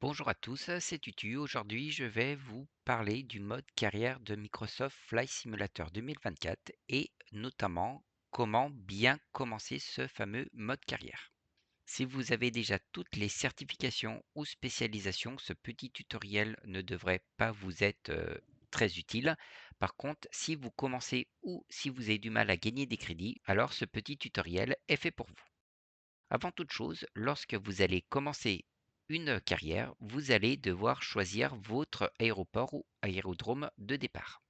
Bonjour à tous, c'est Tutu. Aujourd'hui, je vais vous parler du mode carrière de Microsoft Flight Simulator 2024 et notamment comment bien commencer ce fameux mode carrière. Si vous avez déjà toutes les certifications ou spécialisations, ce petit tutoriel ne devrait pas vous être très utile. Par contre, si vous commencez ou si vous avez du mal à gagner des crédits, alors ce petit tutoriel est fait pour vous. Avant toute chose, lorsque vous allez commencer une carrière, vous allez devoir choisir votre aéroport ou aérodrome de départ.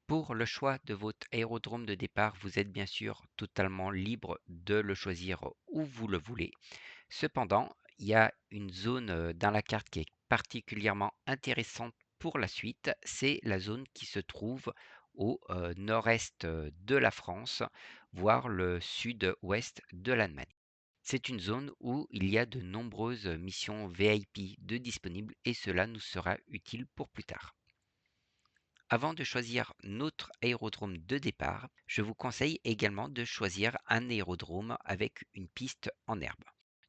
Pour le choix de votre aérodrome de départ, vous êtes bien sûr totalement libre de le choisir où vous le voulez. Cependant, il y a une zone dans la carte qui est particulièrement intéressante pour la suite, c'est la zone qui se trouve au nord-est de la France, voire le sud-ouest de l'Allemagne. C'est une zone où il y a de nombreuses missions VIP de disponibles et cela nous sera utile pour plus tard. Avant de choisir notre aérodrome de départ, je vous conseille également de choisir un aérodrome avec une piste en herbe.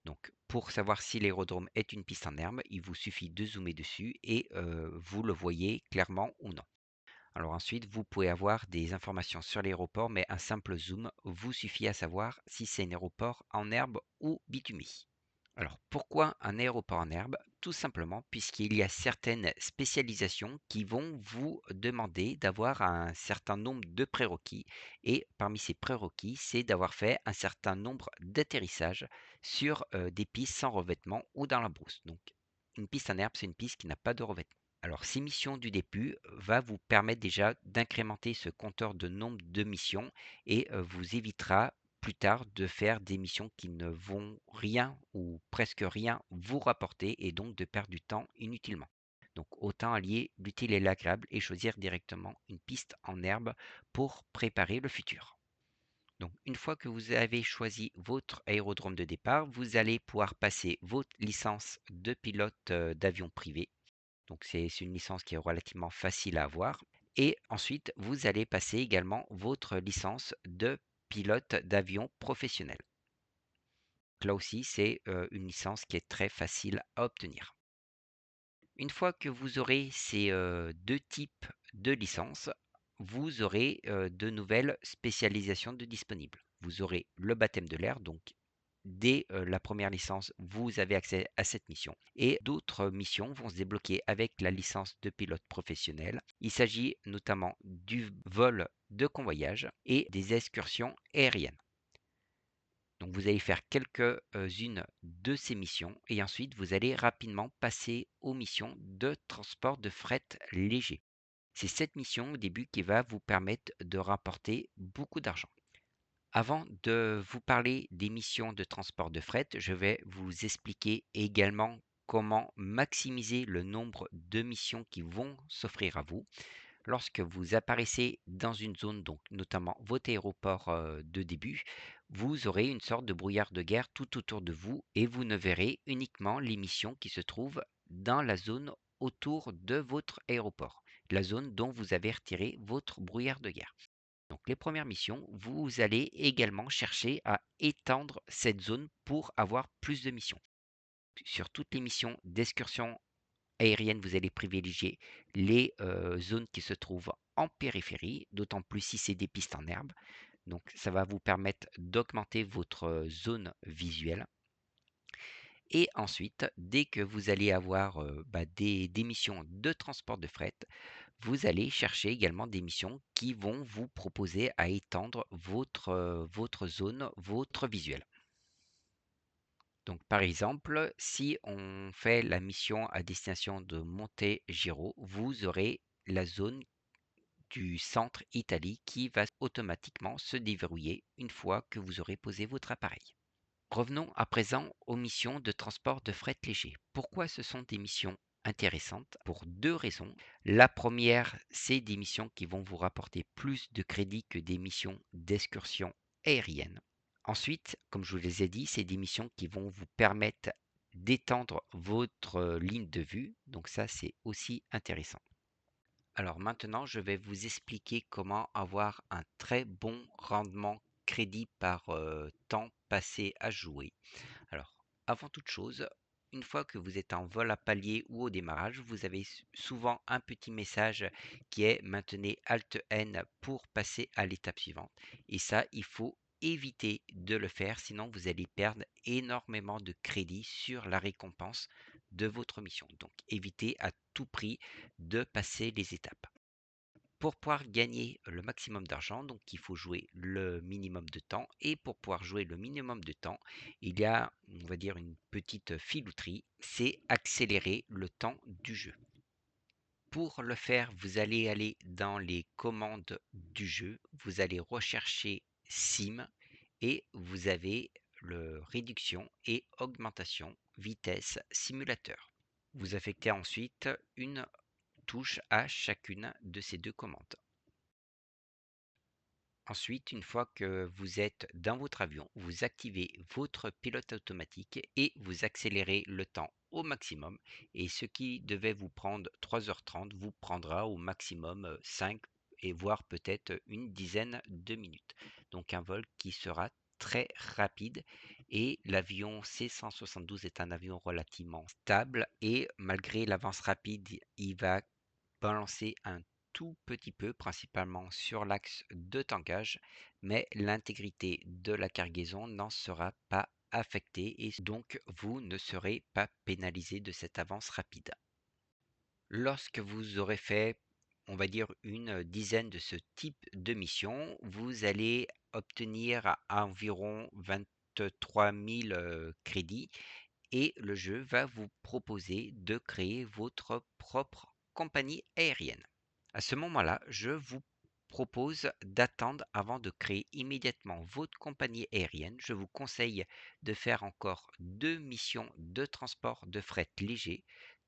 Donc, pour savoir si l'aérodrome est une piste en herbe, il vous suffit de zoomer dessus et vous le voyez clairement ou non. Alors ensuite, vous pouvez avoir des informations sur l'aéroport, mais un simple zoom vous suffit à savoir si c'est un aéroport en herbe ou bitumé. Alors pourquoi un aéroport en herbe? Tout simplement puisqu'il y a certaines spécialisations qui vont vous demander d'avoir un certain nombre de prérequis et parmi ces prérequis, c'est d'avoir fait un certain nombre d'atterrissages sur des pistes sans revêtement ou dans la brousse. Donc une piste en herbe, c'est une piste qui n'a pas de revêtement. Alors, ces missions du début va vous permettre déjà d'incrémenter ce compteur de nombre de missions et vous évitera plus tard de faire des missions qui ne vont rien ou presque rien vous rapporter et donc de perdre du temps inutilement. Donc autant allier l'utile et l'agréable et choisir directement une piste en herbe pour préparer le futur. Donc une fois que vous avez choisi votre aérodrome de départ, vous allez pouvoir passer votre licence de pilote d'avion privé. Donc c'est une licence qui est relativement facile à avoir. Et ensuite, vous allez passer également votre licence de pilote d'avion professionnel. Là aussi, c'est une licence qui est très facile à obtenir. Une fois que vous aurez ces deux types de licences, vous aurez de nouvelles spécialisations de disponibles. Vous aurez le baptême de l'air, donc dès la première licence, vous avez accès à cette mission. Et d'autres missions vont se débloquer avec la licence de pilote professionnel. Il s'agit notamment du vol de convoyage et des excursions aériennes. Donc vous allez faire quelques-unes de ces missions et ensuite vous allez rapidement passer aux missions de transport de fret léger. C'est cette mission au début qui va vous permettre de rapporter beaucoup d'argent. Avant de vous parler des missions de transport de fret, je vais vous expliquer également comment maximiser le nombre de missions qui vont s'offrir à vous. Lorsque vous apparaissez dans une zone, donc notamment votre aéroport de début, vous aurez une sorte de brouillard de guerre tout autour de vous et vous ne verrez uniquement les missions qui se trouvent dans la zone autour de votre aéroport, la zone dont vous avez retiré votre brouillard de guerre. Donc les premières missions, vous allez également chercher à étendre cette zone pour avoir plus de missions. Sur toutes les missions d'excursion aérienne, vous allez privilégier les zones qui se trouvent en périphérie, d'autant plus si c'est des pistes en herbe. Donc ça va vous permettre d'augmenter votre zone visuelle. Et ensuite, dès que vous allez avoir des missions de transport de fret, vous allez chercher également des missions qui vont vous proposer à étendre votre zone, votre visuel. Donc par exemple, si on fait la mission à destination de Monte-Giro, vous aurez la zone du centre Italie qui va automatiquement se déverrouiller une fois que vous aurez posé votre appareil. Revenons à présent aux missions de transport de fret léger. Pourquoi ce sont des missions intéressantes? Pour deux raisons. La première, c'est des missions qui vont vous rapporter plus de crédits que des missions d'excursion aérienne. Ensuite, comme je vous les ai dit, c'est des missions qui vont vous permettre d'étendre votre ligne de vue. Donc ça, c'est aussi intéressant. Alors maintenant, je vais vous expliquer comment avoir un très bon rendement crédit par temps passé à jouer. Alors, avant toute chose, une fois que vous êtes en vol à palier ou au démarrage, vous avez souvent un petit message qui est maintenez Alt N pour passer à l'étape suivante. Et ça, il faut éviter de le faire, sinon vous allez perdre énormément de crédits sur la récompense de votre mission. Donc évitez à tout prix de passer les étapes. Pour pouvoir gagner le maximum d'argent, donc il faut jouer le minimum de temps. Et pour pouvoir jouer le minimum de temps, il y a, on va dire, une petite filouterie, c'est accélérer le temps du jeu. Pour le faire, vous allez aller dans les commandes du jeu, vous allez rechercher Sim et vous avez le réduction et augmentation vitesse simulateur. Vous affectez ensuite une touche à chacune de ces deux commandes. Ensuite, une fois que vous êtes dans votre avion, vous activez votre pilote automatique et vous accélérez le temps au maximum. Et ce qui devait vous prendre 3h30 vous prendra au maximum 5 et voire peut-être une dizaine de minutes. Donc un vol qui sera très rapide et l'avion C-172 est un avion relativement stable et malgré l'avance rapide, il va balancer un tout petit peu, principalement sur l'axe de tankage, mais l'intégrité de la cargaison n'en sera pas affectée et donc vous ne serez pas pénalisé de cette avance rapide. Lorsque vous aurez fait, on va dire, une dizaine de ce type de mission, vous allez obtenir à environ 23 000 crédits et le jeu va vous proposer de créer votre propre compagnie aérienne. À ce moment-là, je vous propose d'attendre avant de créer immédiatement votre compagnie aérienne. Je vous conseille de faire encore 2 missions de transport de fret léger,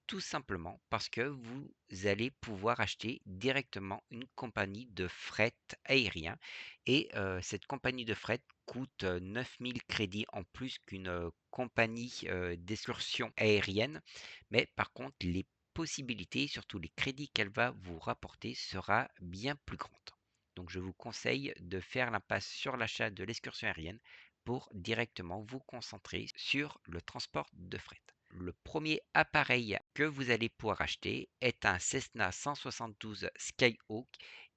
tout simplement parce que vous allez pouvoir acheter directement une compagnie de fret aérien et cette compagnie de fret coûte 9000 crédits en plus qu'une compagnie d'excursion aérienne, mais par contre les possibilités, surtout les crédits qu'elle va vous rapporter, sera bien plus grande. Donc je vous conseille de faire l'impasse sur l'achat de l'excursion aérienne pour directement vous concentrer sur le transport de fret. Le premier appareil que vous allez pouvoir acheter est un Cessna 172 Skyhawk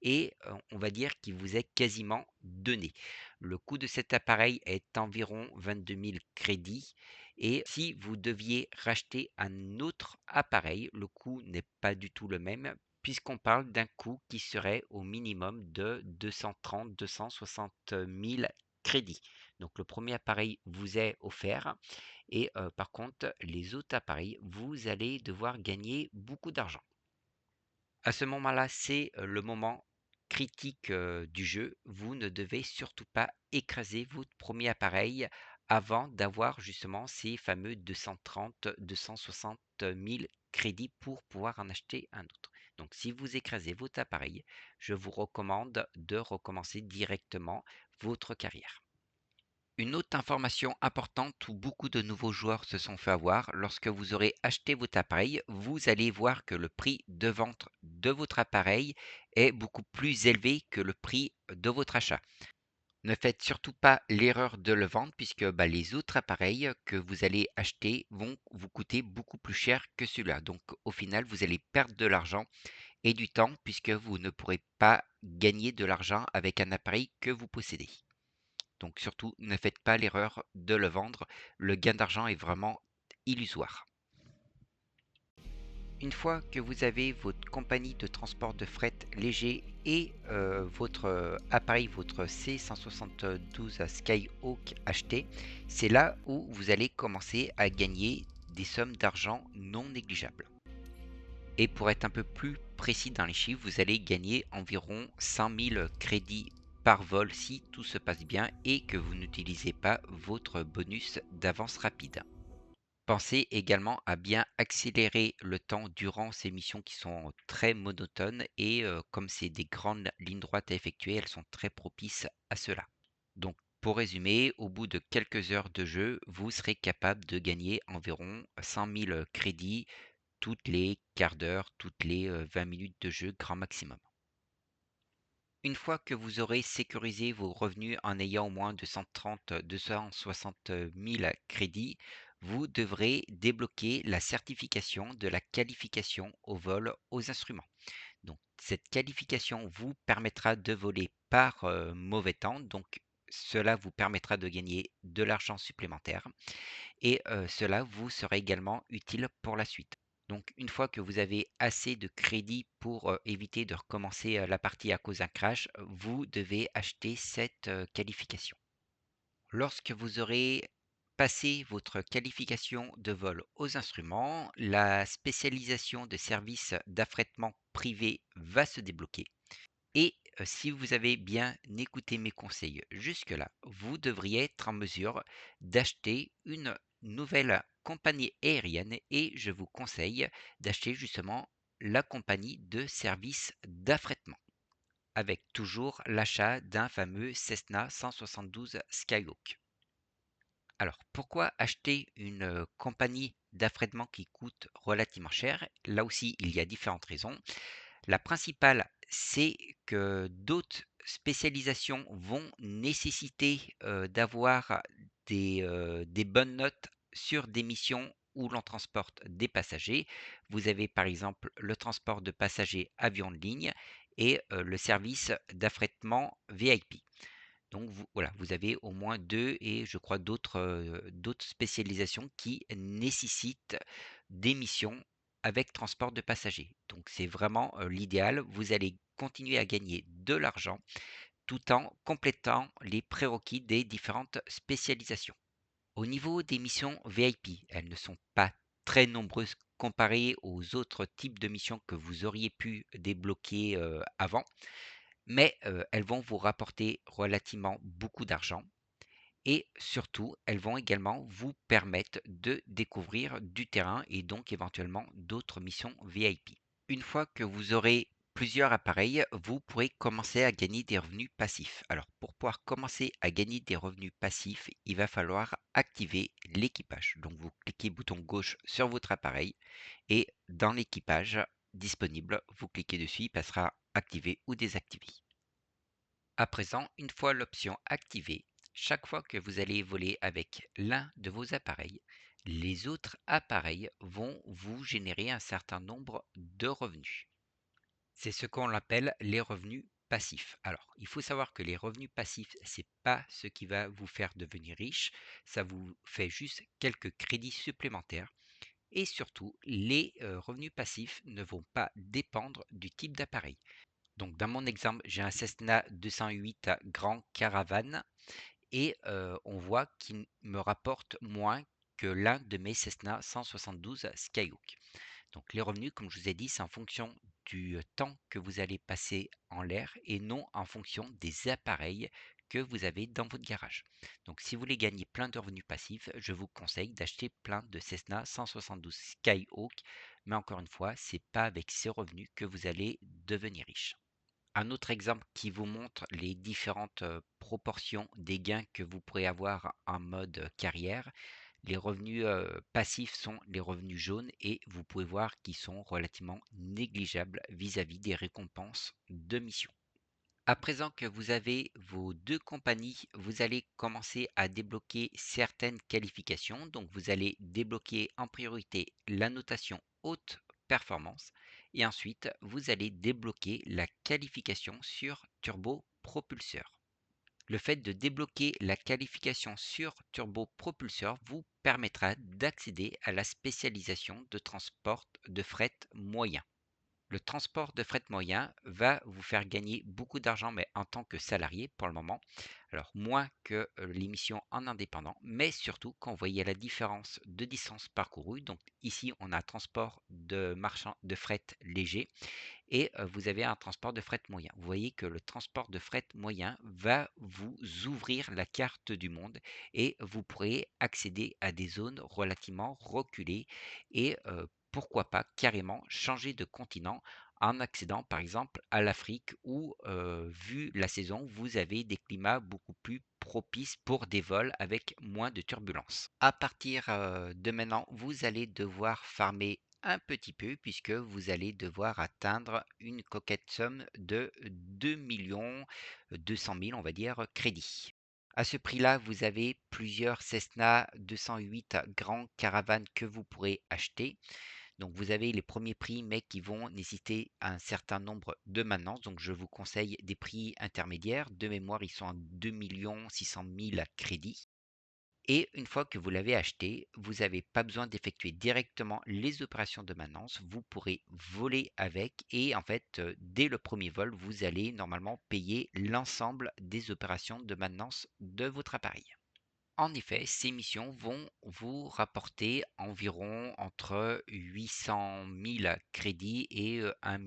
et on va dire qu'il vous est quasiment donné. Le coût de cet appareil est environ 22 000 crédits et si vous deviez racheter un autre appareil, le coût n'est pas du tout le même puisqu'on parle d'un coût qui serait au minimum de 230-260 000 crédits. Donc le premier appareil vous est offert et par contre les autres appareils, vous allez devoir gagner beaucoup d'argent. À ce moment-là, c'est le moment critique du jeu. Vous ne devez surtout pas écraser votre premier appareil avant d'avoir justement ces fameux 230-260 000 crédits pour pouvoir en acheter un autre. Donc si vous écrasez votre appareil, je vous recommande de recommencer directement votre carrière. Une autre information importante où beaucoup de nouveaux joueurs se sont fait avoir, lorsque vous aurez acheté votre appareil, vous allez voir que le prix de vente de votre appareil est beaucoup plus élevé que le prix de votre achat. Ne faites surtout pas l'erreur de le vendre puisque les autres appareils que vous allez acheter vont vous coûter beaucoup plus cher que celui-là. Donc au final, vous allez perdre de l'argent et du temps puisque vous ne pourrez pas gagner de l'argent avec un appareil que vous possédez. Donc surtout, ne faites pas l'erreur de le vendre. Le gain d'argent est vraiment illusoire. Une fois que vous avez votre compagnie de transport de fret léger et votre appareil, votre C172 Skyhawk acheté, c'est là où vous allez commencer à gagner des sommes d'argent non négligeables. Et pour être un peu plus précis dans les chiffres, vous allez gagner environ 100 000 crédits par vol si tout se passe bien et que vous n'utilisez pas votre bonus d'avance rapide. Pensez également à bien accélérer le temps durant ces missions qui sont très monotones et comme c'est des grandes lignes droites à effectuer, elles sont très propices à cela. Donc pour résumer, au bout de quelques heures de jeu, vous serez capable de gagner environ 100 000 crédits toutes les quarts d'heure, toutes les 20 minutes de jeu grand maximum. Une fois que vous aurez sécurisé vos revenus en ayant au moins 230-260 000 crédits, vous devrez débloquer la certification de la qualification au vol aux instruments. Donc cette qualification vous permettra de voler par, mauvais temps, donc cela vous permettra de gagner de l'argent supplémentaire et cela vous sera également utile pour la suite. Donc une fois que vous avez assez de crédit pour, éviter de recommencer, la partie à cause d'un crash, vous devez acheter cette, qualification. Lorsque vous aurez passé votre qualification de vol aux instruments, la spécialisation de services d'affrètement privé va se débloquer et si vous avez bien écouté mes conseils jusque-là, vous devriez être en mesure d'acheter une nouvelle compagnie aérienne et je vous conseille d'acheter justement la compagnie de services d'affrètement avec toujours l'achat d'un fameux Cessna 172 Skyhawk. Alors, pourquoi acheter une compagnie d'affrètement qui coûte relativement cher? Là aussi, il y a différentes raisons. La principale, c'est que d'autres spécialisations vont nécessiter d'avoir des bonnes notes sur des missions où l'on transporte des passagers. Vous avez par exemple le transport de passagers avion de ligne et le service d'affrètement VIP. Donc voilà, vous avez au moins 2 et je crois d'autres spécialisations qui nécessitent des missions avec transport de passagers. Donc c'est vraiment, l'idéal. Vous allez continuer à gagner de l'argent tout en complétant les prérequis des différentes spécialisations. Au niveau des missions VIP, elles ne sont pas très nombreuses comparées aux autres types de missions que vous auriez pu débloquer, avant mais elles vont vous rapporter relativement beaucoup d'argent et surtout, elles vont également vous permettre de découvrir du terrain et donc éventuellement d'autres missions VIP. Une fois que vous aurez plusieurs appareils, vous pourrez commencer à gagner des revenus passifs. Alors, pour pouvoir commencer à gagner des revenus passifs, il va falloir activer l'équipage. Donc, vous cliquez bouton gauche sur votre appareil et dans l'équipage disponible, vous cliquez dessus, il passera activé ou désactivé. À présent, une fois l'option activée, chaque fois que vous allez voler avec l'un de vos appareils, les autres appareils vont vous générer un certain nombre de revenus. C'est ce qu'on appelle les revenus passifs. Alors, il faut savoir que les revenus passifs, c'est pas ce qui va vous faire devenir riche, ça vous fait juste quelques crédits supplémentaires. Et surtout, les revenus passifs ne vont pas dépendre du type d'appareil. Donc dans mon exemple, j'ai un Cessna 208 Grand Caravan et on voit qu'il me rapporte moins que l'un de mes Cessna 172 Skyhawk. Donc les revenus, comme je vous ai dit, c'est en fonction du temps que vous allez passer en l'air et non en fonction des appareils que vous avez dans votre garage. Donc si vous voulez gagner plein de revenus passifs, je vous conseille d'acheter plein de Cessna 172 Skyhawk, mais encore une fois, c'est pas avec ces revenus que vous allez devenir riche. Un autre exemple qui vous montre les différentes proportions des gains que vous pourrez avoir en mode carrière. Les revenus passifs sont les revenus jaunes et vous pouvez voir qu'ils sont relativement négligeables vis-à-vis des récompenses de mission. À présent que vous avez vos deux compagnies, vous allez commencer à débloquer certaines qualifications. Donc vous allez débloquer en priorité la notation haute performance et ensuite vous allez débloquer la qualification sur turbopropulseur. Le fait de débloquer la qualification sur turbopropulseur vous permettra d'accéder à la spécialisation de transport de fret moyen. Le transport de fret moyen va vous faire gagner beaucoup d'argent, mais en tant que salarié pour le moment. Alors moins que l'émission en indépendant, mais surtout quand vous voyez la différence de distance parcourue. Donc ici, on a un transport de marchands de fret léger et vous avez un transport de fret moyen. Vous voyez que le transport de fret moyen va vous ouvrir la carte du monde et vous pourrez accéder à des zones relativement reculées et pourquoi pas carrément changer de continent en accédant par exemple à l'Afrique où, vu la saison, vous avez des climats beaucoup plus propices pour des vols avec moins de turbulences. À partir de maintenant, vous allez devoir farmer un petit peu puisque vous allez devoir atteindre une coquette somme de 2 200 000 on va dire crédits. À ce prix-là, vous avez plusieurs Cessna 208 Grand Caravan que vous pourrez acheter. Donc vous avez les premiers prix, mais qui vont nécessiter un certain nombre de maintenances. Donc je vous conseille des prix intermédiaires. De mémoire, ils sont à 2 600 000 crédits. Et une fois que vous l'avez acheté, vous n'avez pas besoin d'effectuer directement les opérations de maintenance. Vous pourrez voler avec et en fait, dès le premier vol, vous allez normalement payer l'ensemble des opérations de maintenance de votre appareil. En effet, ces missions vont vous rapporter environ entre 800 000 crédits et 1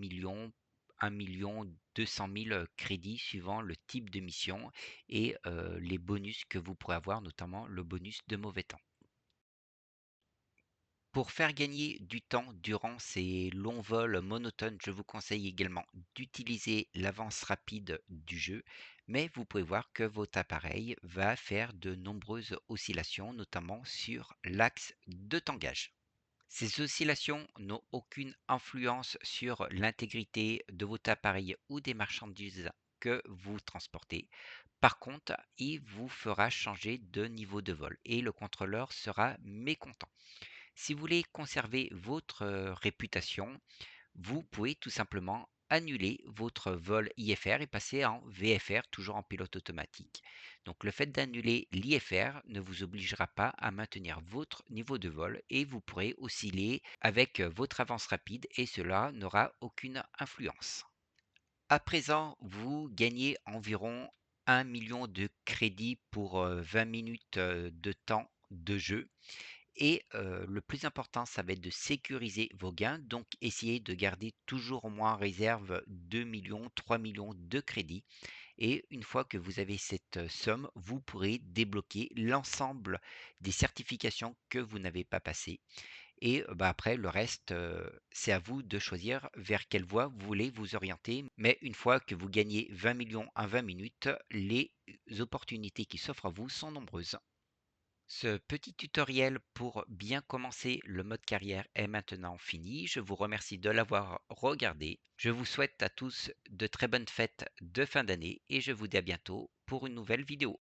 200 000 crédits suivant le type de mission et les bonus que vous pourrez avoir, notamment le bonus de mauvais temps. Pour faire gagner du temps durant ces longs vols monotones, je vous conseille également d'utiliser l'avance rapide du jeu, mais vous pouvez voir que votre appareil va faire de nombreuses oscillations, notamment sur l'axe de tangage. Ces oscillations n'ont aucune influence sur l'intégrité de votre appareil ou des marchandises que vous transportez. Par contre, il vous fera changer de niveau de vol et le contrôleur sera mécontent. Si vous voulez conserver votre réputation, vous pouvez tout simplement annuler votre vol IFR et passer en VFR, toujours en pilote automatique. Donc le fait d'annuler l'IFR ne vous obligera pas à maintenir votre niveau de vol et vous pourrez osciller avec votre avance rapide et cela n'aura aucune influence. À présent, vous gagnez environ 1 million de crédits pour 20 minutes de temps de jeu. Et le plus important, ça va être de sécuriser vos gains, donc essayez de garder toujours au moins en réserve 2 millions, 3 millions de crédits. Et une fois que vous avez cette somme, vous pourrez débloquer l'ensemble des certifications que vous n'avez pas passées. Et après, le reste, c'est à vous de choisir vers quelle voie vous voulez vous orienter. Mais une fois que vous gagnez 20 millions en 20 minutes, les opportunités qui s'offrent à vous sont nombreuses. Ce petit tutoriel pour bien commencer le mode carrière est maintenant fini. Je vous remercie de l'avoir regardé. Je vous souhaite à tous de très bonnes fêtes de fin d'année et je vous dis à bientôt pour une nouvelle vidéo.